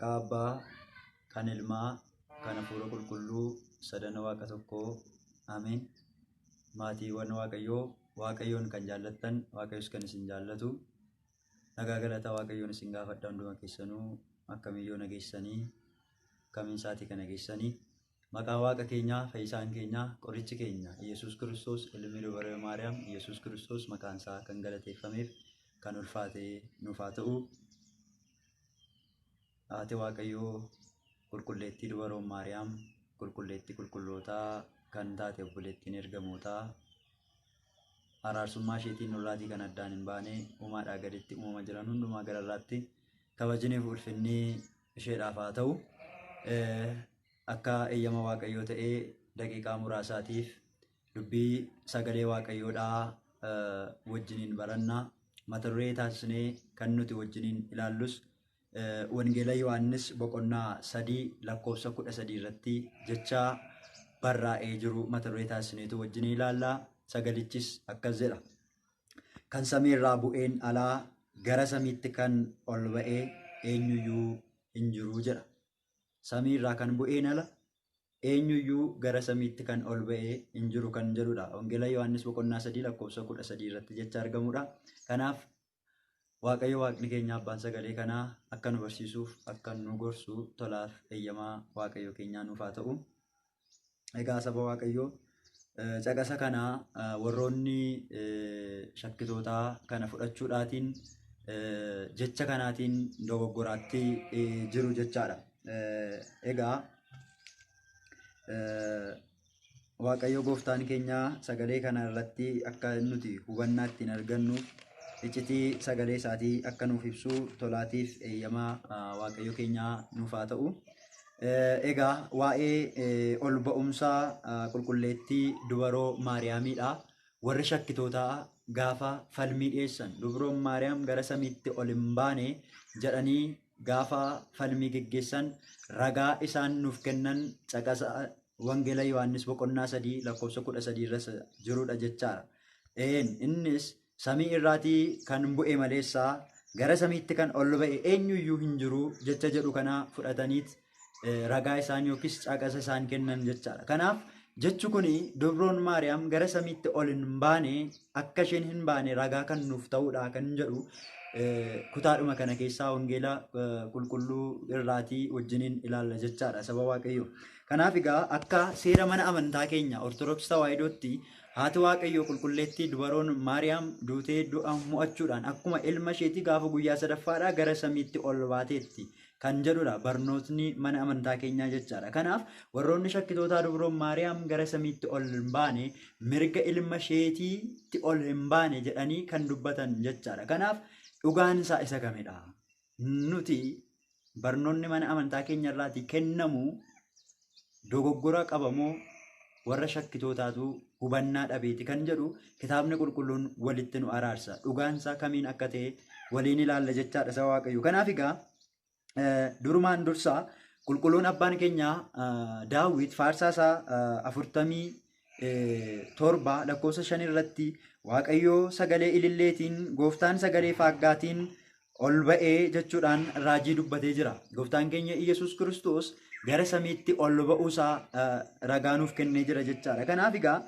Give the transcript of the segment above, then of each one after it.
Maqaa Abbaa, kan Ilmaa, kan Hafuura Qulqulluu, sadan Waaqa tokkoo. Ameen. Maatiiwwan Waaqayyoo, Waaqayyoon kan jaallattan, Waaqayyos kan isin jaallatu. Nagaa galata Waaqayyoon isin gaafadha hunduma keessanuu akkamiyyoo nageessanii, kamiin saatii kana geessanii. Maqaa Waaqa keenyaa, Fayyisaan keenyaa, Qorichi keenya, Yesuus Kiristoos, Ilmi Dubaraa Maariyaam, Yesuus Kiristoos maqaan isaa kan galateeffameef, kan ulfaatee nuuf haa ta'u. Haati Waaqayyoo qulqulleettii Dubaraa Maariyaam, qulqulleettii qulqullootaa kan taate obboleettiin ergamootaa, araarsummaa isheetiin nurraatii kan addaan hin baane, uumaadhaa gaditti uumama jiran hundumaa gararraatti kabajniif ulfinni isheedhaaf haa ta'u. Akka eeyyama Waaqayyoo ta'ee daqiiqaa muraasaatiif dubbii sagalee Waaqayyoodhaa wajjiniin barannaa. Mata duree taasisnee kan nuti wajjiniin ilaallus Wangeela Yohaannis boqonnaa 3:13 irratti jecha barraa'ee jiru mata duree taasisneetu wajjiniin ilaallaa. Sagalichis akkas jedha. Kan samii irraa bu'een alaa gara samiitti kan ol ba'ee eenyuyyuu hin jiru jedha. Samii irraa kan bu'een ala eenyuyyuu gara samiitti kan ol ba'ee hin jiru kan jedhudha. Wangeela Yohaannis boqonnaa 3:13 irratti jecha argamudha. Kanaaf Waaqayyo Waaqni keenya abbaan sagalee kanaa akka nu barsiisuuf, akka nu gorsu tolaaf eeyyamaa Waaqayyo keenyaa nuuf haa ta'u. Egaa saba Waaqayyoo caqasa kana warroonni shakkitootaa kana fudhachuudhaatiin jecha kanaatiin dogoggoraatti jiru jechaadha. Egaa Waaqayyo gooftaan keenya sagalee kana irratti akka nuti hubannaa ittiin argannuuf iccitii sagalee isaatii akka nuuf ibsu tolaatiif eeyyamaa Waaqayyo keenyaa nuuf haa ta'u. Egaa waa'ee ol ba'umsaa qulqulleettii Dubaraa Maariyaamidha. Warri shakkitootaa gaafa falmii dhiyeessan Dubaroon Maariyaam gara samiitti ol hin baane jedhanii gaafa falmii geggeessan ragaa isaan nuuf kennan caqasa Wangeela Yohaannis boqonnaa 3:13 irra jirudha jechaadha. Innis samii irraatii kan bu'e maleessaa gara samiitti kan ol ba'e eenyuyyuu hin jiru jecha jedhu kana fudhataniit ragaa isaan yookiis caqasa isaan kennan jechaadha. Kanaaf jechu kuni Dubaroon Maariyaam gara samiitti ol hin baane akka isheen hin baane ragaa kan nuuf ta'uudha kan jedhu kutaadhuma kana keessaa Wangeela qulqulluu irraatii wajjiniin ilaalla jechaadha saba Waaqayyoo. Kanaaf egaa akka seera mana amantaa keenya Ortodoksii Tawaahidootti haati Waaqayyoo qulqulleettii Dubaroon Maariyaam duutee du'a mo'achuudhaan akkuma ilma isheetii gaafa guyyaa sadaffaadhaa gara samiitti ol baateetti kan jedhudha barnootni mana amantaa keenyaa jechaadha. Kanaaf warroonni shakkitootaa Dubaroon Maariyaam gara samiitti ol hin baane mirga ilma isheetiitti ol hin baane jedhanii kan dubbatan jechaadha. Kanaaf dhugaan isaa isa kamidha? Nuti barnoonni mana amantaa keenya irraatii kennamu dogoggora qabamoo warra shakkitootaatu hubannaa dhabeeti kan jedhu kitaabni qulqulluun walitti nu araarsa. Dhugaan isaa kamiin akka ta'e waliin ilaalla jechaadha saba Waaqayyoo. Kanaaf egaa durumaan dursaa qulqulluun abbaan keenya Daawit faarsaa isaa 47:5 irratti Waaqayyoo sagalee ililleetiin gooftaan sagalee faaggaatiin ol ba'ee jechuudhaan raajii dubbatee jira. Gooftaan keenya Yesuus Kiristoos gara samiitti ol ba'uusaa ragaa nuuf kennee jira jechaadha. Kanaaf egaa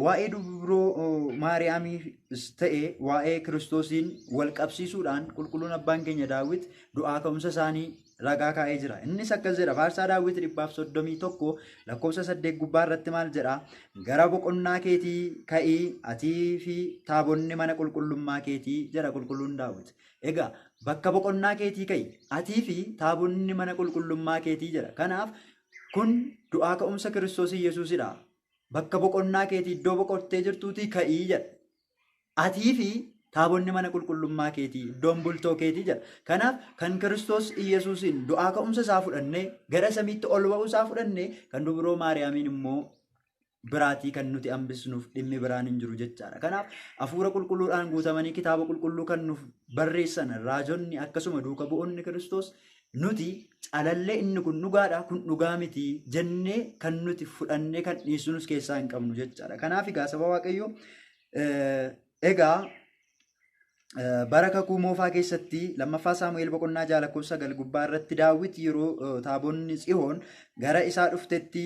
waa'ee Dubaroo Maariyaamiis ta'e waa'ee Kiristoosiin wal qabsiisuudhaan qulqulluun abbaan keenya Daawit du'aa ka'umsa isaanii ragaa kaa'ee jira. Innis akkas jedha. Faarsaa Daawit 131:8 gubbaa irratti maal jedha? Gara boqonnaa keetii ka'ii atii fi taabonni mana qulqullummaa keetii jedha qulqulluun Daawit. Egaa bakka boqonnaa keetii ka'i atii fi taabonni mana qulqullummaa keetii jedha. Kanaaf kun du'aa ka'umsa Kiristoos Yesuusidha. Bakka boqonnaa keetii iddoo boqottee jirtuutii ka'ii jedha. Atii fi taabonni mana qulqullummaa keetii iddoon bultoo keetii jedha. Kanaaf kan Kiristoos Yesuusiin du'aa ka'umsa isaa fudhannee gara samiitti ol ba'uu isaa fudhannee kan Dubaroo Maariyaamiin immoo biraatii kan nuti hambisnuuf dhimmi biraan hin jiru jechaadha. Kanaaf hafuura qulqulluudhaan guutamanii kitaaba qulqulluu kan nuuf barreessan raajonni akkasuma duuka bu'oonni Kiristoos nuti calallee inni kun dhugaadha kun dhugaa miti jennee kan nuti fudhannee kan dhiisnus keessaa hin qabnu jechaadha. Kanaaf egaa saba Waaqayyoo egaa bara kakuu moofaa keessatti lammaffaa Saamu'eel boqonnaa 6:9 gubbaa irratti Daawit yeroo taabonni Tsiyoon gara isaa dhuftetti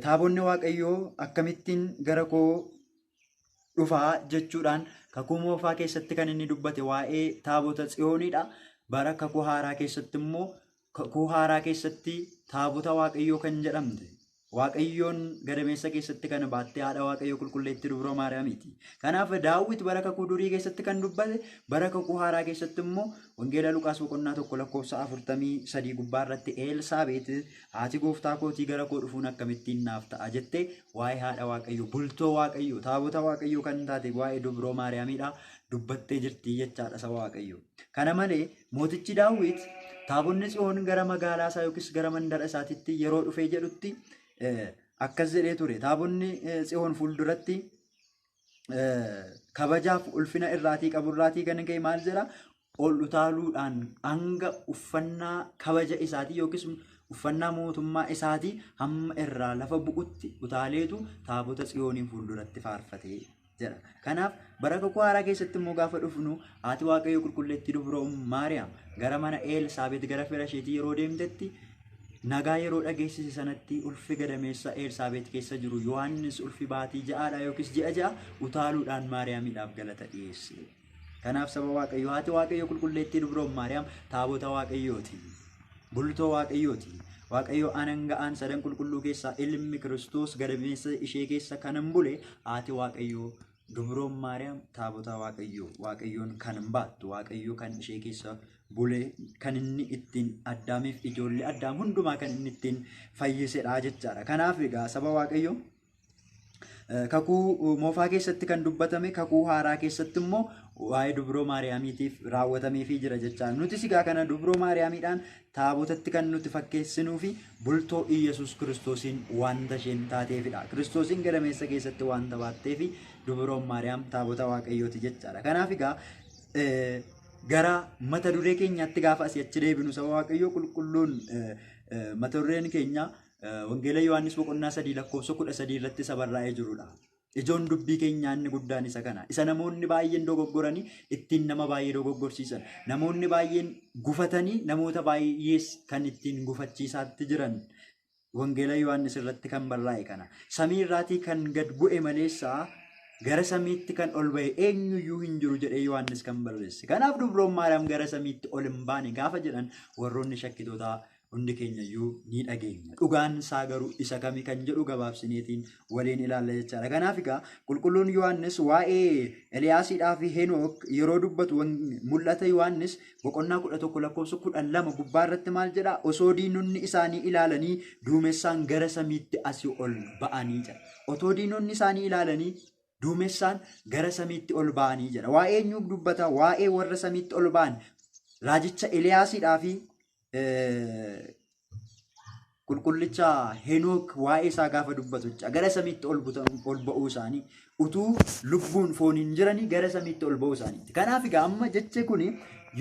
taabonni Waaqayyoo akkamittiin gara koo dhufaa jechuudhaan kakuu moofaa keessatti kan inni dubbate waa'ee taabota Tsiyoonidha. Bara kakuu haaraa keessatti immoo kakuu haaraa keessatti taabota Waaqayyoo kan jedhamte Waaqayyoon gadameessa keessatti kan baatte haadha Waaqayyoo qulqulleettii dubroo Maariyaamiiti. Kanaaf Daawit bara kakuu durii keessatti kan dubbate bara kakuu haaraa keessatti immoo wangeela Luqaas boqonnaa 1:43 gubbaa irratti Elsaabeet haati gooftaa kootii gara koo dhufuun akkamittiin naaf ta'a jettee waa'ee haadha Waaqayyoo bultoo Waaqayyoo taabota Waaqayyoo kan taate waa'ee dubroo Maariyaamiidha dubbattee jirti jechaadha saba Waaqayyoo. Kana malee mootichi Daawit taabonni Tsiyoon gara magaalaa isaa yookiis gara mandara isaatiitti yeroo dhufee jedhutti akkas jedhee ture. Taabonni Tsiyoon fuulduratti kabajaaf ulfina irraatii qaburraatii kan ga'e maal jedha? Ol utaaluudhaan hanga uffannaa kabaja isaatii yookiis uffannaa mootummaa isaatii hamma irraa lafa bu'utti utaaleetu taabota Tsiyooniin fuulduratti faarfatee jedha. Kanaaf bara kakuu haaraa keessatti immoo gaafa dhufnu haati Waaqayyoo qulqulleettii dubroo Maariyaam gara mana Elsaabeet gara fira isheetii yeroo deemtetti nagaa yeroo dhageessise sanatti ulfi gadameessa Elsaabeet keessa jiru Yohaannis ulfi baatii ja'aadha yookiis ji'a ja'a utaaluudhaan Maariyaamiidhaaf galata dhiyeesse. Kanaaf saba Waaqayyoo haati Waaqayyoo qulqulleettii dubroo Maariyaam taabota Waaqayyooti. Bultoo Waaqayyooti. Waaqayyoo ananga'aan sadan qulqulluu keessaa ilmi Kiristoos gadameessa ishee keessa kanan bule haati Waaqayyoo dubroon Maariyaam taabota Waaqayyoon kan baattu Waaqayyoo kan ishee keessa bule kan inni ittiin Addaamiif ijoollee Addaam hundumaa kan inni ittiin fayyisedha jechaadha. Kanaaf egaa saba Waaqayyoo kakuu moofaa keessatti kan dubbatame kakuu haaraa keessatti immoo waa'ee dubroo Maariyaamiitiif raawwatameefii jira jechaadha. Nuti sigaa kana dubroo Maariyaamiidhaan taabotatti kan nuti fakkeessinuu fi bultoo Iyyasuus Kiristoosiin wanta isheen taateefidha. Kiristoosiin gadameessa keessatti wanta baattee fi dubroon Maariyaam taabota Waaqayyooti jechaadha. Kanaaf egaa gara mata duree keenyaatti gaafa asii achi deebinu saba Waaqayyoo qulqulluun mata dureen keenya wangeela Yohaannis boqonnaa 3:13 irratti isa barraa'ee jirudha. Ijoon dubbii keenyaa inni guddaan isa kana. Isa namoonni baay'een dogoggoranii ittiin nama baay'ee dogoggorsiisan. Namoonni baay'een gufatanii namoota baay'ees kan ittiin gufachiisaatti jiran wangeela Yohaannis irratti kan barraa'e kana. Samii irraatii kan gad bu'e maleessaa gara samiitti kan ol ba'e eenyuyyuu hin jiru jedhee Yohaannis kan barreesse. Kanaaf dubroon Maariyaam gara samiitti ol hin baane gaafa jedhan warroonni shakkitootaa hundi keenyayyuu ni dhageenya. Dhugaan isaa garuu isa kami kan jedhu gabaabsineetiin waliin ilaalla jechaadha. Kanaaf egaa qulqulluun Yohaannis waa'ee Eliyaasiidhaa fi Henook yeroo dubbatu mul'ata Yohaannis boqonnaa 11:12 gubbaa irratti maal jedha? Osoo diinonni isaanii ilaalanii duumessaan gara samiitti asii ol ba'anii jedha. Otoo diinonni isaanii ilaalanii duumessaan gara samiitti ol ba'anii jedha. Waa'ee eenyuu dubbata? Waa'ee warra samiitti ol ba'an raajicha Eliyaasiidhaa fi qulqullicha Henook waa'ee isaa gaafa dubbatu gara samiitti ol ba'uu isaanii utuu lubbuun fooniin jiranii gara samiitti ol ba'uu isaaniiti. Kanaaf egaa amma jechi kun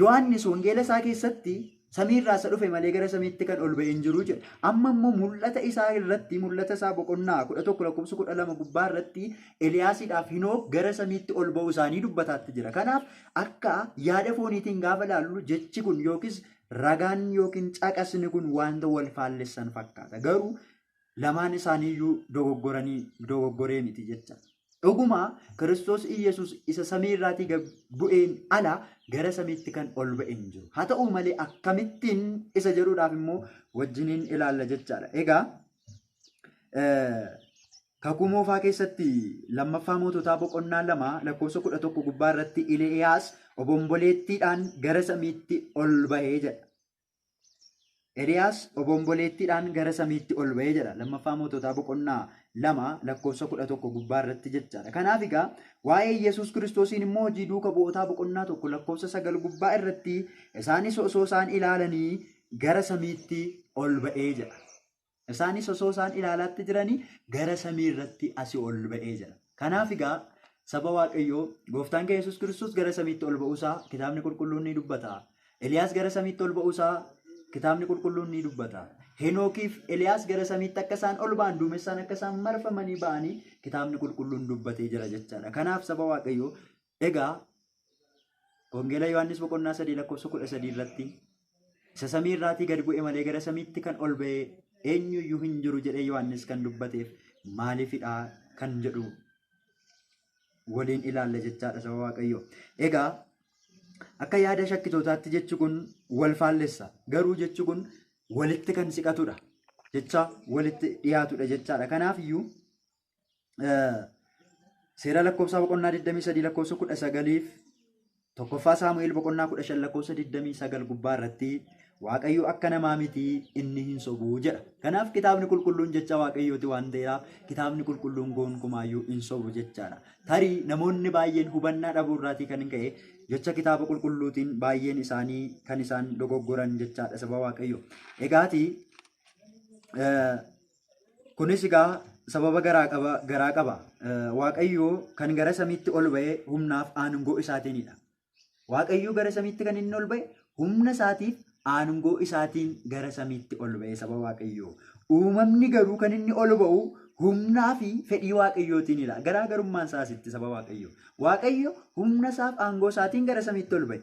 Yohaannis wangeela isaa keessatti samiirraa isa dhufe malee gara samiitti kan ol ba'e hin jiru jedha. Amma immoo mul'ata isaa irratti mul'ata isaa boqonnaa 11:12 gubbaa irratti Eliyaasiidhaaf Henook gara samiitti ol ba'uu isaanii dubbataatti jira. Kanaaf akka yaada fooniitiin gaafa ilaallu jechi kun yookiis ragaan yookiin caqasni kun wanta wal faallessan fakkaata. Garuu lamaan isaaniiyyuu dogoggoree miti jecha. Dhuguma Kiristoos Iyyasuus isa samiirraatii bu'een ala gara samiitti kan ol ba'e hin jiru. Haa ta'u malee akkamittiin isa jedhuudhaaf immoo wajjiniin ilaalla jechaadha. Egaa kakuu moofaa keessatti lammaffaa moototaa boqonnaa 2:11 gubbaa irratti Eliyaas obomboleettiidhaan gara samiitti ol ba'ee jedha. Eliyaas obomboleettiidhaan gara samiitti ol ba'ee jedha. Lammaffaa moototaa boqonnaa 2:11 gubbaa irratti jechaadha. Kanaaf egaa waa'ee Yesuus Kiristoosiin immoo hojii duuka bu'ootaa boqonnaa 1:9 gubbaa irratti isaanis osoo isaan ilaalanii gara samiitti ol ba'ee jedha. Isaanis osoo isaan ilaalaatti jiranii gara samii irratti asii ol ba'ee jedha. Kanaaf egaa saba Waaqayyoo gooftaan keenya Yesuus Kiristoos gara samiitti ol ba'uusaa kitaabni qulqulluun ni dubbata. Eliyaas gara samiitti ol ba'uusaa kitaabni qulqulluun ni dubbata. Henookiif Eliyaas gara samiitti akka isaan ol ba'an duumessaan akka isaan marfamanii ba'anii kitaabni qulqulluun dubbatee jira jechaadha. Kanaaf saba Waaqayyoo egaa Wangeela Yohaannis boqonnaa 3 lakkoofsa 13 irratti isa samii irraatii gad bu'e malee gara samiitti kan ol ba'e eenyuyyuu hin jiru jedhee Yohaannis kan dubbateef maaliifidha kan jedhu waliin ilaalla jechaadha saba Waaqayyoo. Egaa akka yaada shakkitootaatti jechi kun wal faallessa. Garuu jechi kun walitti kan siqatudha. Jecha walitti dhiyaatudha jechaadha. Kanaaf iyyuu seera lakkoofsaa boqonnaa 23 lakkoofsa 19 tokkoffaa Saamu'eel boqonnaa 15 lakkoofsa 29 gubbaa irratti Waaqayyo akka namaa miti inni hin sobu jedha. Kanaaf kitaabni qulqulluun jecha Waaqayyooti waan ta'eef kitaabni qulqulluun gonkumaayyuu hin sobu jechaadha. Tarii namoonni baay'een hubannaa dhabuu irraatii kan ka'e jecha kitaaba qulqulluutiin baay'een isaanii kan isaan dogoggoran jechaadha saba Waaqayyo. Egaati kunis egaa sababa garaa qaba. Waaqayyo kan gara samiitti ol ba'e humnaaf aangoo isaatiinidha. Waaqayyo gara samiitti kan inni ol ba'e humna isaatiif aangoo isaatiin gara samiitti ol ba'e saba Waaqayyoo. Uumamni garuu kan inni ol ba'u humnaa fi fedhii Waaqayyootiinidha. Garaagarummaan isaasitti saba Waaqayyoo. Waaqayyo humna isaaf aangoo isaatiin gara samiitti ol ba'e.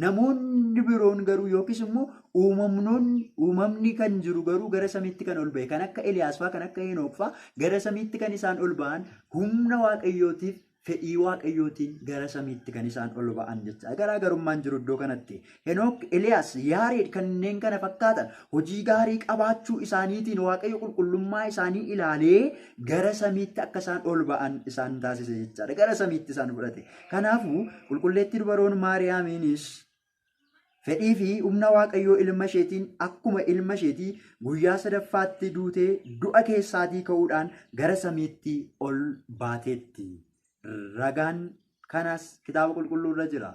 Namoonni biroon garuu yookiis immoo uumamni kan jiru garuu gara samiitti kan ol ba'e kan akka Eliyaas fa'aa kan akka Henook fa'aa gara samiitti kan isaan ol ba'an humna Waaqayyootiif fedhii Waaqayyootiin gara samiitti kan isaan ol ba'an jecha. Garaagarummaan jiru iddoo kanatti. Henook, Eliyaas, Yaareed kanneen kana fakkaatan hojii gaarii qabaachuu isaaniitiin Waaqayyo qulqullummaa isaanii ilaalee gara samiitti akka isaan ol ba'an isaan taasise jechaadha. Gara samiitti isaan fudhate. Kanaafuu qulqulleettii dubaroon Maariyaamiinis fedhii fi humna Waaqayyoo ilma isheetiin akkuma ilma isheetii guyyaa sadaffaatti duutee du'a keessaatii ka'uudhaan gara samiitti ol baateetti. Ragaan kanas kitaaba qulqulluu irra jira.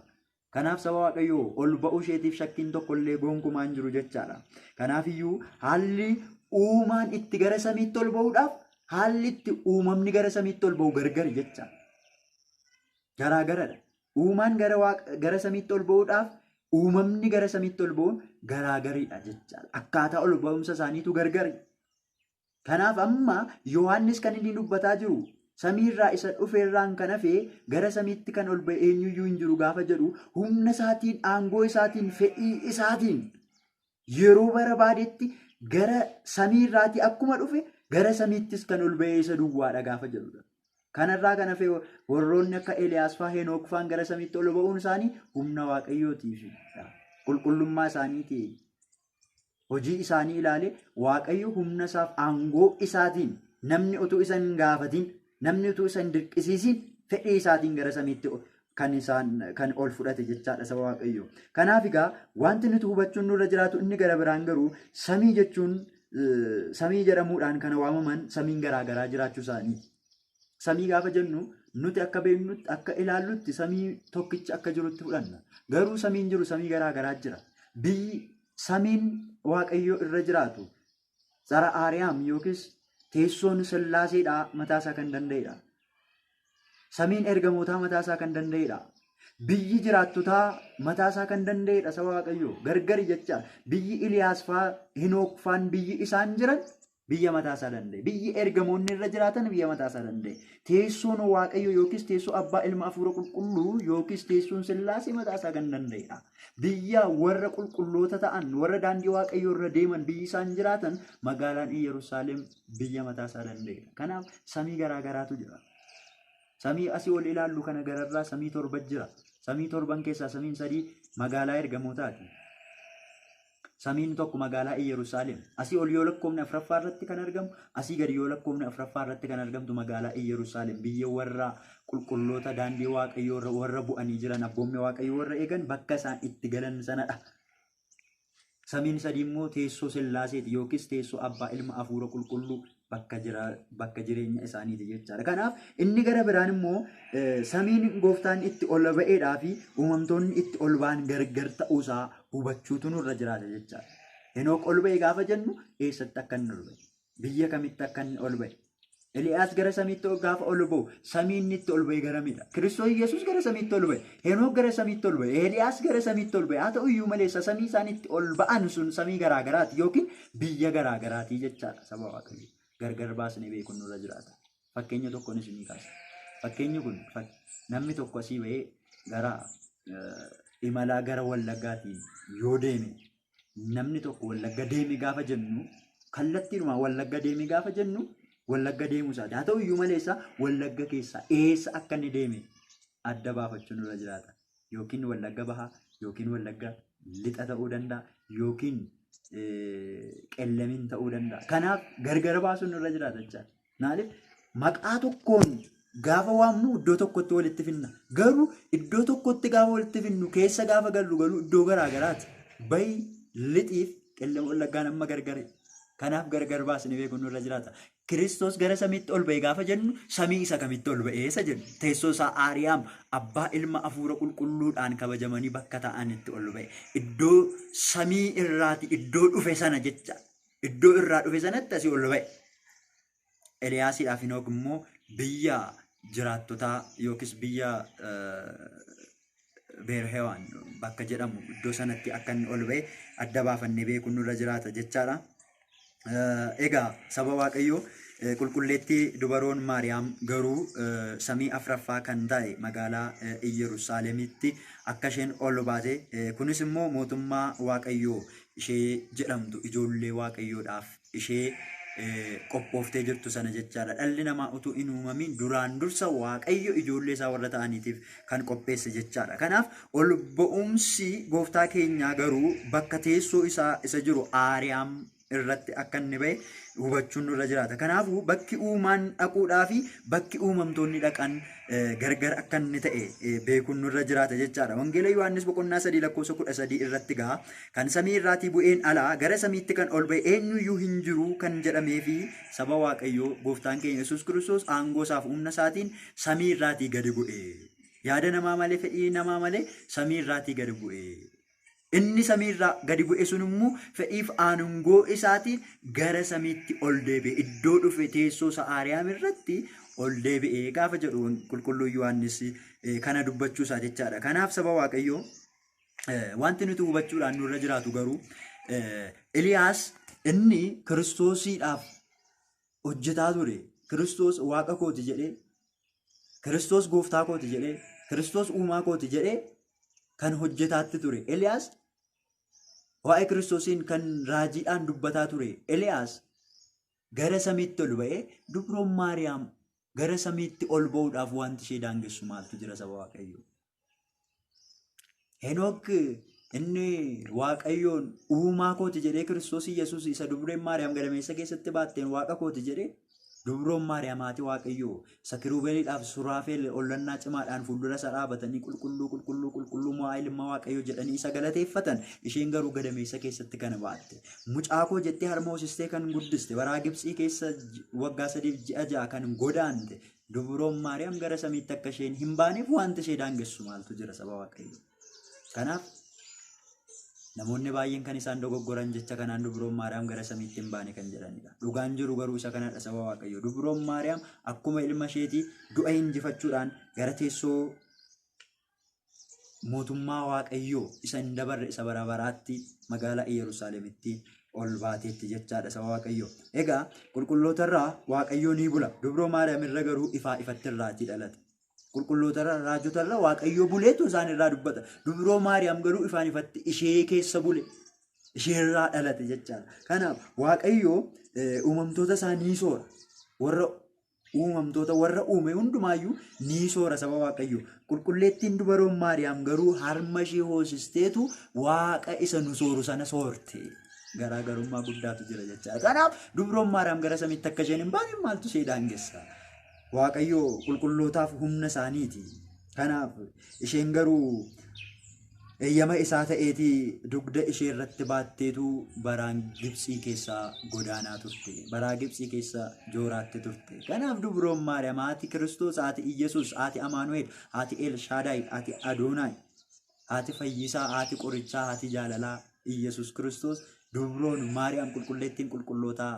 Kanaaf saba Waaqayyoo ol ba'uu isheetiif shakkiin tokkollee gonkumaa hin jiru jechaadha. Kanaaf iyyuu haalli uumaan itti gara samiitti ol ba'uudhaaf haalli itti uumamni gara samiitti ol ba'u gargari jecha. Garaagaradha. Uumaan gara samiitti ol ba'uudhaaf uumamni gara samiitti ol ba'uun garaagaridha jechaadha. Akkaataa ol ba'umsa isaaniitu gargari. Kanaaf amma Yohaannis kan inni dubbataa jiru samiirraa isa dhufeerraan kan hafe gara samiitti kan ol ba'e eenyuyyuu hin jiru gaafa jedhu humna isaatiin aangoo isaatiin fedhii isaatiin yeroo barbaadetti gara samiirraatii akkuma dhufe gara samiittis kan ol ba'e isa duwwaadha gaafa jedhudha. Kanarraa kan hafe warroonni akka Eliyaas fa'aa Henook fa'aan gara samiitti ol ba'uun isaanii humna Waaqayyootiif qulqullummaa isaaniitii hojii isaanii ilaale Waaqayyo humna isaaf aangoo isaatiin namni utuu isa hin gaafatiin namni utuu isa hin dirqisiisin fedhii isaatiin gara samiitti kan ol fudhate jechaadha saba Waaqayyoo. Kanaaf egaa wanti nuti hubachuun nurra jiraatu inni gara biraan garuu samii jechuun samii jedhamuudhaan kan waamaman samiin garaagaraa jiraachuu isaanii. Samii gaafa jennu nuti akka beeknutti akka ilaallutti samii tokkicha akka jirutti fudhanna. Garuu samiin jiru samii garaagaraa jira. Biyyi samiin Waaqayyoo irra jiraatu Tsara Aariyaam yookiis teessoon Sillaaseedhaa mataasaa kan danda'edha. Samiin ergamootaa mataasaa kan danda'edha. Biyyi jiraattotaa mataasaa kan danda'edha saba Waaqayyoo. Gargari jecha biyyi Eliyaas fa'aa Henook fa'aan biyyi isaan jiran biyya mataasaa danda'e. Biyyi ergamoonni irra jiraatan biyya mataasaa danda'e. Teessoon Waaqayyoo yookiis teessoo Abbaa Ilma Hafuura Qulqulluu yookiis teessoon Sillaasee mataasaa kan danda'edha. Biyya warra qulqulloota ta'an warra daandii Waaqayyoo irra deeman biyyi isaan jiraatan magaalaan Yerusaalem biyya mataasaa danda'edha. Kanaaf samii garaagaraatu jira. Samii asii ol ilaallu kana gararraa samii 7 jira. Samii 7 keessaa samiin 3 magaalaa ergamootaati. Samiin tokko magaalaa Yerusaalem. Asii ol yoo lakkoofne afuraffaa irratti kan argamu, asii gadi yoo lakkoofne afuraffaa irratti kan argamtu magaalaa Yerusaalem. Biyya warra qulqulloota daandii Waaqayyoo irra warra bu'anii jiran abboommi Waaqayyoo warra eegan bakka isaan itti galan sanadha. Samiin 3 immoo teessoo Sillaaseeti yookiis teessoo Abbaa Ilma Hafuura Qulqulluu bakka jireenya isaaniiti jechaadha. Kanaaf inni gara biraan immoo samiin gooftaan itti ol ba'eedhaa fi uumamtoonni itti ol ba'an gargar ta'uusaa hubachuutu nurra jiraata jechaadha. Henook ol ba'e gaafa jennu eessatti akka inni ol ba'e? Biyya kamitti akka inni ol ba'e? Eliyaas gara samiitti gaafa ol ba'u samiin itti ol ba'e garamidha. Kiristoos Yesuus gara samiitti ol ba'e. Henook gara samiitti ol ba'e. Eliyaas gara samiitti ol ba'e. Haa ta'u iyyuu malee samii isaan itti ol ba'an sun samii garaagaraati yookiin biyya garaagaraati jechaadha saba Waaqayyoo. Gargar baasnee beekuun nurra jiraata. Fakkeenya tokkoon isinii kaasa. Fakkeenyi kun namni tokko asii ba'ee gara imalaa gara Wallaggaatiin yoo deeme namni tokko Wallagga deeme gaafa jennu kallattiidhuma Wallagga deeme gaafa jennu Wallagga deemuu isaati. Haa ta'u iyyuu malee Wallagga keessaa eessa akka inni deeme adda baafachuun irra jiraata. Yookiin Wallagga bahaa yookiin Wallagga lixa ta'uu danda'a yookiin qellamiin ta'uu danda'a. Kanaaf gargar baasuun irra jiraata jechaadha. Maaliif maqaa tokkoon gaafa waamnu iddoo tokkotti walitti finna. Garuu iddoo tokkotti gaafa walitti finnu keessa gaafa gallu garuu iddoo garaa garaati. Bayi lixiif qellama Wallaggaan amma gargare. Kanaaf gargar baasnee beekuun irra jiraata. Kiristoos gara samiitti ol ba'e gaafa jennu samii isa kamitti ol ba'e isa jennu. Teessoo isaa Aariyaam abbaa ilma hafuura qulqulluudhaan kabajamanii bakka ta'anitti ol ba'e. Iddoo samii irraati iddoo dhufe sana jecha. Iddoo irraa dhufe sanatti asii ol ba'e. Eliyaasiidhaaf Hinook immoo biyya jiraattotaa yookiis biyya Beerhewaan bakka jedhamu iddoo sanatti akka inni ol ba'e adda baafannee beekuun nurra jiraata jechaadha. Egaa saba Waaqayyoo qulqulleettii dubaroon Maariyaam garuu samii afraffaa kan ta'e magaalaa Yerusaalemitti akka isheen ol baate kunis immoo mootummaa Waaqayyoo ishee jedhamtu ijoollee Waaqayyoodhaaf ishee qophooftee jirtu sana jechaadha. Dhalli namaa utuu hin uumamin duraan dursa Waaqayyo ijoollee isaa warra ta'aniitiif kan qopheesse jechaadha. Kanaaf ol ba'umsi gooftaa keenyaa garuu bakka teessoo isaa isa jiru Aariyaam irratti akka inni ba'e hubachuun nurra jiraata. Kanaafuu bakki uumaan dhaquudhaa fi bakki uumamtoonni dhaqan gargar akka inni ta'e beekuun nurra jiraata jechaadha. Wangeela Yohaannis boqonnaa 3:13 irratti gaa kan samii irraatii bu'een alaa gara samiitti kan ol ba'e eenyuyyuu hin jiru kan jedhamee fi saba Waaqayyoo gooftaan keenya Yesuus Kiristoos aangoo isaaf humna isaatiin samii irraatii gadi bu'e. Yaada namaa malee fedhii namaa malee samii irraatii gadi bu'e. Inni samiirraa gadi bu'e sun immoo fedhiif aangoo isaatiin gara samiitti ol deebi'e. Iddoo dhufe teessoo isaa Aariyaam irratti ol deebi'e gaafa jedhu qulqulluu Yohaannis kana dubbachuu isaa jechaadha. Kanaaf saba Waaqayyoo wanti nuti hubachuudhaan nurra jiraatu garuu Eliyaas inni Kiristoosiidhaaf hojjetaa ture. Kiristoos waaqa kooti jedhee, Kiristoos gooftaa kooti jedhee, Kiristoos uumaa kooti jedhee kan hojjetaatti ture. Eliyaas waa'ee Kiristoosiin kan raajiidhaan dubbataa ture. Eliyaas gara samiitti ol ba'ee dubroon Maariyaam gara samiitti ol ba'uudhaaf wanti ishee daangessu maaltu jira saba Waaqayyoo? Henook inni Waaqayyoon uumaa kooti jedhee Kiristoos Yesuus isa dubreen Maariyaam gadameessa keessatti baatteen waaqa kooti jedhee dubroon Maariyaam haati Waaqayyoo isa kirubeeliidhaaf Suraafeel ollannaa cimaadhaan fuuldura isaa dhaabatanii qulqulluu qulqulluu qulqulluu mo'aa ilma Waaqayyoo jedhanii isa galateeffatan isheen garuu gadameessa keessatti kana baatte. Mucaa koo jettee harma hoosistee kan guddiste baraa Gibxii keessa waggaa 3 ji'a 6 kan godaante dubroon Maariyaam gara samiitti akka isheen hin baaneef wanti ishee daangessu maaltu jira saba Waaqayyoo? Kanaaf namoonni baay'een kan isaan dogoggoran jecha kanaan dubroon Maariyaam gara samiitti hin baane kan jedhanidha. Dhugaan jiru garuu isa kanadha saba Waaqayyoo. Dubroon Maariyaam akkuma ilma isheetii du'a injifachuudhaan gara teessoo mootummaa Waaqayyoo isa hin dabarre isa bara baraatti magaalaa Yerusaalemitti ol baateetti jechaadha saba Waaqayyoo. Egaa qulqullootarraa Waaqayyoo ni bula. Dubroo Maariyaam irra garuu ifaa ifatti irraatii dhalate. Qulqullootarraa raajotarraa Waaqayyoo buleetu isaan irraa dubbata. Dubroo Maariyaam garuu ifaan ifatti ishee keessa bule. Isheerraa dhalate jechaadha. Kanaaf Waaqayyoo uumamtoota isaa ni soora. Warra uumamtoota warra uume hundumaayyuu ni soora saba Waaqayyoo. Qulqulleettiin dubaroon Maariyaam garuu harma ishee hoosisteetu Waaqa isa nu sooru sana soorte. Garaagarummaa guddaatu jira jechaadha. Kanaaf dubroon Maariyaam gara samiitti akka isheen hin baane maaltu ishee daangessa? Waaqayyoo qulqullootaaf humna isaaniiti. Kanaaf isheen garuu eeyyama isaa ta'eetii dugda ishee irratti baatteetu baraan Gibxii keessaa godaanaa turte. Baraa Gibxii keessa jooraatti turte. Kanaaf dubroon Maariyaam haati Kiristoos, haati Iyyasuus, haati Amaanu'eel, haati Elshaadaay, haati Adoonaay, haati Fayyisaa, haati Qorichaa, haati Jaalalaa Iyyasuus Kiristoos dubroon Maariyaam qulqulleettiin qulqullootaa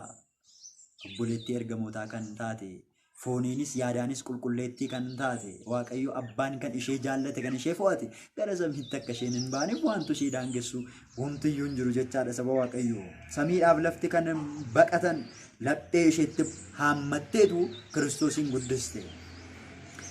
obboleettii ergamootaa kan taate. Fooniinis yaadaanis qulqulleettii kan taate Waaqayyo abbaan kan ishee jaallate kan ishee fo'ate gara samiitti akka isheen hin baaneef wantu ishee daangessu homtiyyuu hin jiru jechaadha saba Waaqayyo. Samiidhaaf lafti kan baqatan laphee isheetti haammatteetu Kiristoosiin guddiste.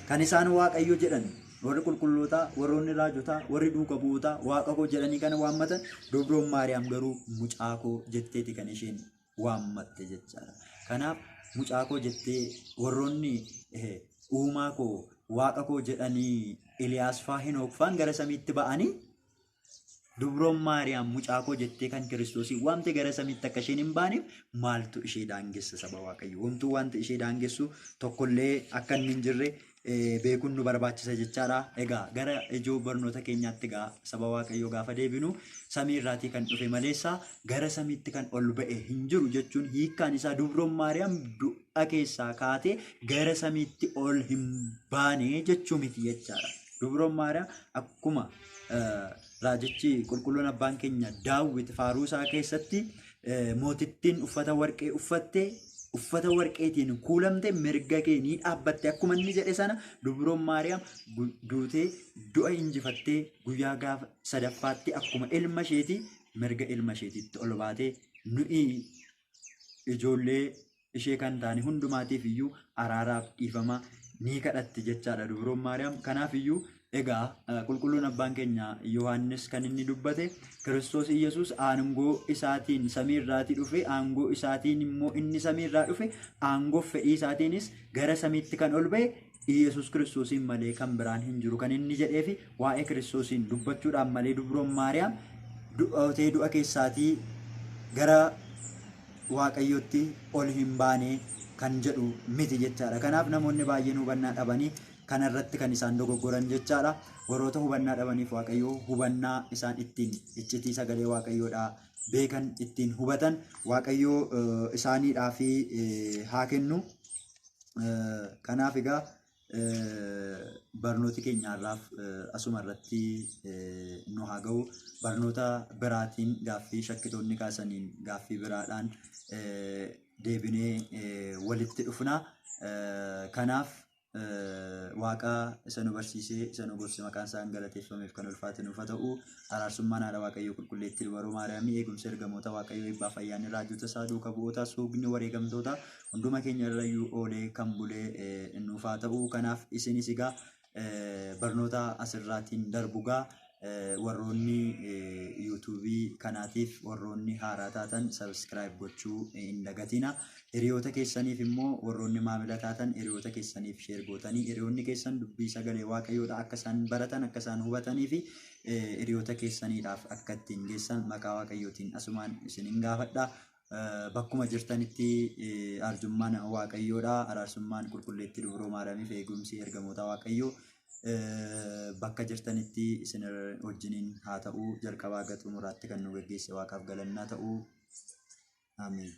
Kan isaan Waaqayyo jedhan warri qulqulloota, warroonni raajotaa, warri duuka bu'oota waaqa koo jedhanii kana waammatan, Durbroon Maariyaam garuu mucaa koo jetteeti kan isheen waammatte jechaadha. Kanaaf mucaa koo jettee warroonni uumaa koo waaqa koo jedhanii Eliyaas faa Henook faan gara samiitti ba'anii Durbroon Maariyaam mucaa koo jettee kan Kiristoosii waamte gara samiitti akka isheen hin baaneef maaltu ishee daangessa saba Waaqayyoo? Homtuu wanta ishee daangessu tokkollee akka inni hin jirre beekuun nu barbaachisa jechaadha. Egaa gara ijoo barnoota keenyaatti egaa saba Waaqayyoo gaafa deebinu samii irraatii kan dhufe maleessaa gara samiitti kan ol ba'e hin jiru jechuun hiikkaan isaa Durbroon Maariyaam du'a keessaa kaatee gara samiitti ol hin baane jechuu miti jechaadha. Durbroon Maariyaam akkuma raajichi qulqulluun abbaan keenya Daawit faaruu isaa keessatti mootittiin uffata warqee uffattee uffata warqeetiin kuulamte mirga kee ni dhaabbatte akkuma inni jedhe sana Durbroon Maariyaam duutee du'a injifattee guyyaa gaafa sadaffaatti akkuma ilma isheetii mirga ilma isheetitti ol baatee nuyi ijoollee ishee kan taane hundumaatiif iyyuu araaraaf dhiifama ni kadhatti jechaadha Durbroon Maariyaam. Kanaaf iyyuu egaa qulqulluun abbaan keenya Yohaannis kan inni dubbate Kiristoos Iyesuus aangoo isaatiin samiirraatii dhufe aangoo isaatiin immoo inni samiirraa dhufe aangoo fedhii isaatiinis gara samiitti kan ol ba'e Iyesuus Kiristoosiin malee kan biraan hin jiru kan inni jedhee fi waa'ee Kiristoosiin dubbachuudhaan malee Durbroon Maariyaam du'a keessaatii gara Waaqayyootti ol hin baane kan jedhu miti jechaadha. Kanaaf namoonni baay'een hubannaa dhabanii kanarratti kan isaan dogoggoran jechaadha. Warroota hubannaa dhabaniif Waaqayyoo hubannaa isaan ittiin iccitii sagalee Waaqayyoodhaa beekan ittiin hubatan Waaqayyoo isaaniidhaa fi haa kennu. Kanaaf egaa barnooti keenyaarraaf asuma irratti nu haa ga'u. Barnoota biraatiin gaaffii shakkitoonni kaasaniin gaaffii biraadhaan deebinee walitti dhufna. Kanaaf waaqa isa nu barsiisee isa nu gorse maqaan isaa galateeffameef kan ulfaate nuuf haa ta'u. Araarsummaan haadha Waaqayyoo qulqulleettii Dubroo Maariyaamii eegumsa ergamoota Waaqayyoo eebbaaf ayyaanni raajota isaa duuka bu'oota suugni wareegamtoota hunduma keenya irrayyuu oolee kan bulee nuuf haa ta'u. Kanaaf isinis egaa barnoota asirraatiin darbugaa warroonni yuutuubii kanaatiif warroonni haaraa taatan sabskiraayib gochuu hin dagatina. Hiriyoota keessaniif immoo warroonni maamila taatan hiriyoota keessaniif sheer gootanii hiriyoonni keessan dubbii sagalee Waaqayyoodha akka isaan baratan akka isaan hubatanii fi hiriyoota keessaniidhaaf akka ittiin geessan maqaa Waaqayyootiin asumaan isinin gaafadha. Bakkuma jirtanitti arjummaan Waaqayyoodha. Araarsummaan qulqulleettii Dubroo Maariyaamiif eegumsi ergamoota Waaqayyoo bakka jirtanitti isin wajjiniin haa ta'u. Jalqabaa hanga xumuraatti kan nu geggeesse Waaqaaf galannaa ta'u. Amiin.